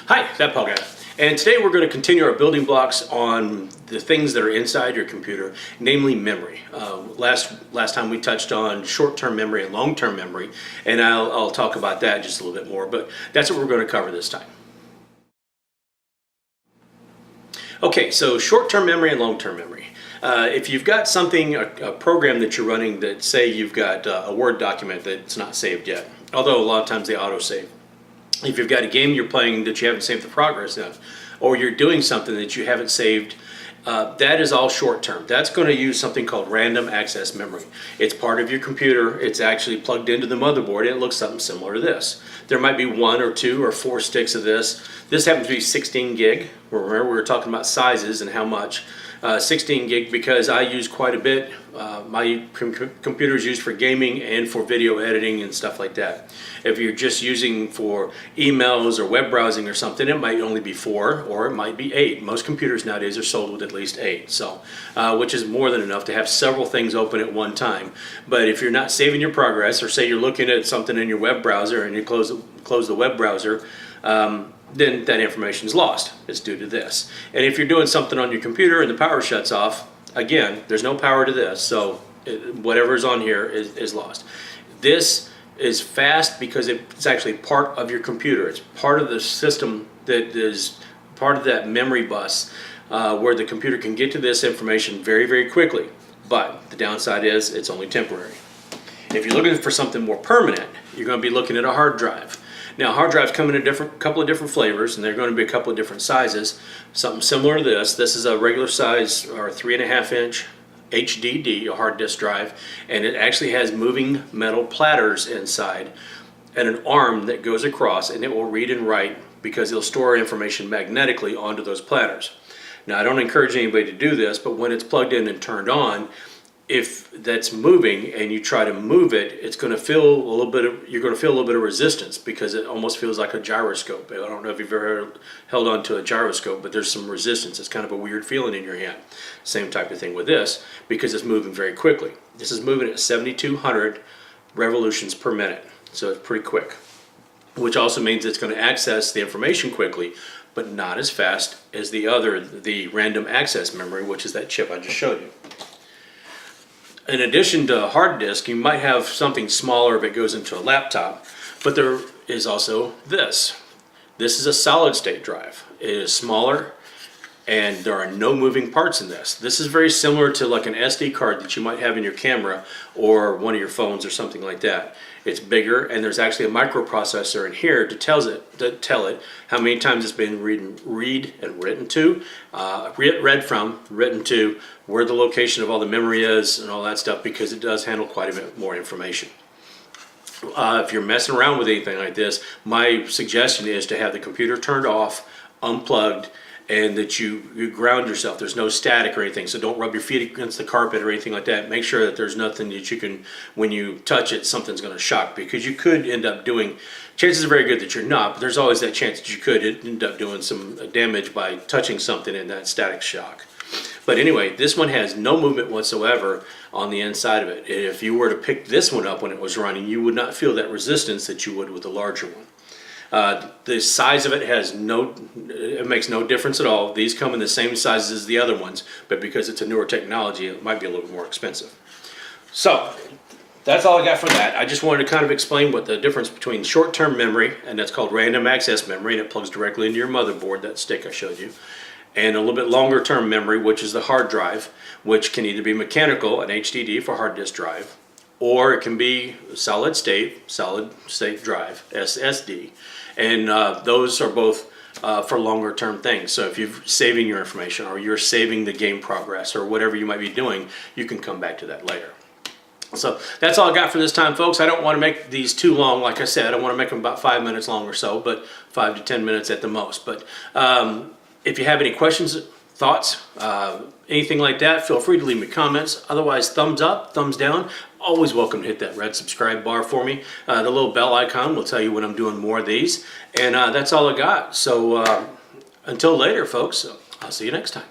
Hi, ThatPaulGuy. And today we're going to continue our building blocks on the things that are inside your computer, namely memory. Last time we touched on short-term memory and long-term memory, and I'll talk about that just a little bit more, but that's what we're going to cover this time. Okay, so short-term memory and long-term memory. If you've got something, a program that you're running that, say you've got a Word document that's not saved yet, although a lot of times they auto-save. If you've got a game you're playing that you haven't saved the progress of, or you're doing something that you haven't saved, that is all short-term. That's going to use something called random access memory. It's part of your computer. It's actually plugged into the motherboard. It looks something similar to this. There might be 1 or 2 or 4 sticks of this. This happens to be 16 gig. Remember, we were talking about sizes and how much. 16 gig because I use quite a bit. My computer is used for gaming and for video editing and stuff like that. If you're just using for emails or web browsing or something, it might only be 4 or it might be 8. Most computers nowadays are sold with at least 8, so which is more than enough to have several things open at one time. But if you're not saving your progress, or say you're looking at something in your web browser and you close the web browser, then that information is lost. It's due to this. And if you're doing something on your computer and the power shuts off, again, there's no power to this, so whatever's on here is lost. This is fast because it's actually part of your computer. It's part of the system that is part of that memory bus where the computer can get to this information very, very quickly. But the downside is it's only temporary. If you're looking for something more permanent, you're going to be looking at a hard drive. Now, hard drives come in a couple of different flavors, and they're going to be a couple of different sizes. Something similar to this. This is a regular size or 3.5-inch HDD, a hard disk drive, and it actually has moving metal platters inside and an arm that goes across, and it will read and write because it'll store information magnetically onto those platters. Now, I don't encourage anybody to do this, but when it's plugged in and turned on, if that's moving and you try to move it, it's going to feel a little bit of, you're going to feel a little bit of resistance because it almost feels like a gyroscope. I don't know if you've ever held on to a gyroscope, but there's some resistance. It's kind of a weird feeling in your hand. Same type of thing with this because it's moving very quickly. This is moving at 7,200 revolutions per minute, so it's pretty quick, which also means it's going to access the information quickly, but not as fast as the random access memory, which is that chip I just showed you. In addition to a hard disk, you might have something smaller if it goes into a laptop, but there is also this. This is a solid state drive. It is smaller and there are no moving parts in this. This is very similar to like an SD card that you might have in your camera or one of your phones or something like that. It's bigger, and there's actually a microprocessor in here to tell it how many times it's been read and written to, read from, written to, where the location of all the memory is, and all that stuff, because it does handle quite a bit more information. If you're messing around with anything like this, my suggestion is to have the computer turned off, unplugged, and that you ground yourself. There's no static or anything, so don't rub your feet against the carpet or anything like that. Make sure that there's nothing that you can, when you touch it, something's going to shock, because you could end up doing, chances are very good that you're not, but there's always that chance that you could end up doing some damage by touching something in that static shock. But anyway, this one has no movement whatsoever on the inside of it. If you were to pick this one up when it was running, you would not feel that resistance that you would with the larger one. The size of it it makes no difference at all. These come in the same sizes as the other ones, but because it's a newer technology, it might be a little bit more expensive. So that's all I got for that. I just wanted to kind of explain what the difference between short-term memory, and that's called random access memory, and it plugs directly into your motherboard, that stick I showed you, and a little bit longer term memory, which is the hard drive, which can either be mechanical, an HDD for hard disk drive, or it can be solid state drive, SSD, and those are both for longer term things. So if you're saving your information, or you're saving the game progress, or whatever you might be doing, you can come back to that later. So that's all I got for this time, folks. I don't want to make these too long. Like I said, I want to make them about 5 minutes long or so, but 5 to 10 minutes at the most. But if you have any questions, thoughts, anything like that, feel free to leave me comments. Otherwise, thumbs up, thumbs down. Always welcome to hit that red subscribe bar for me. The little bell icon will tell you when I'm doing more of these. And that's all I got. So until later, folks, I'll see you next time.